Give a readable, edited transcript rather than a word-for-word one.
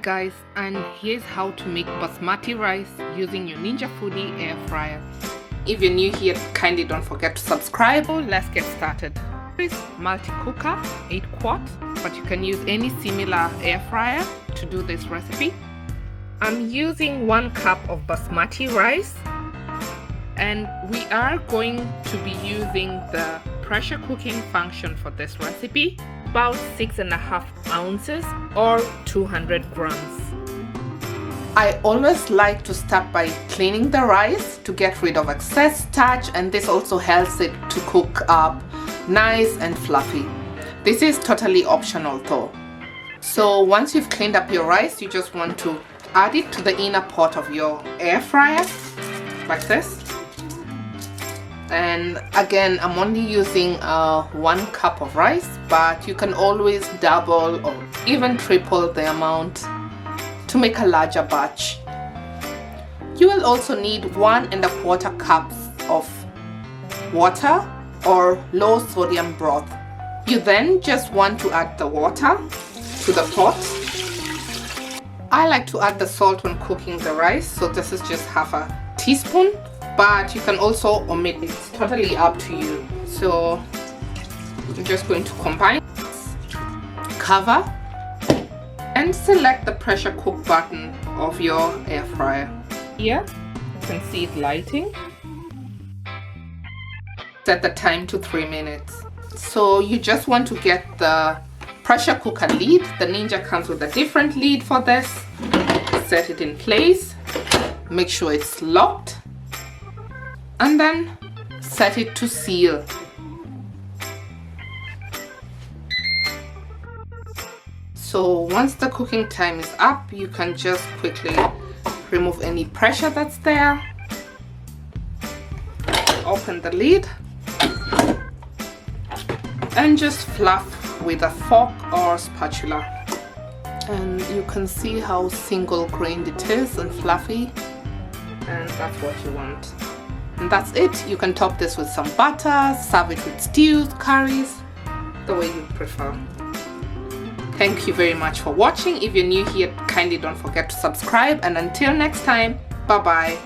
guys, and here's how to make basmati rice using your Ninja Foodi air fryer. If you're new here, kindly don't forget to subscribe. So let's get started. This is multi-cooker 8 quart, but you can use any similar air fryer to do this recipe. I'm using 1 cup of basmati rice, and we are going to be using the pressure cooking function for this recipe, about 6.5 ounces or 200 grams. I always like to start by cleaning the rice to get rid of excess starch, and this also helps it to cook up nice and fluffy. This is totally optional though. So once you've cleaned up your rice, you just want to add it to the inner pot of your air fryer like this. And again, I'm only using 1 cup of rice, but you can always double or even triple the amount to make a larger batch. You will also need 1.25 cups of water or low sodium broth. You then just want to add the water to the pot. I like to add the salt when cooking the rice, so this is just half a teaspoon, but you can also omit it. It's totally up to you. So I'm just going to combine, cover, and select the pressure cook button of your air fryer. Here you can see it lighting. Set the time to 3 minutes. So you just want to get the pressure cooker lid. The Ninja comes with a different lid for this. Set it in place, make sure it's locked, and then set it to seal. So once the cooking time is up, you can just quickly remove any pressure that's there. Open the lid and just fluff with a fork or spatula. And you can see how single grained it is and fluffy, and that's what you want. And that's it. You can top this with some butter, serve it with stews, curries, the way you prefer. Thank you very much for watching. If you're new here, kindly don't forget to subscribe, and until next time, bye bye.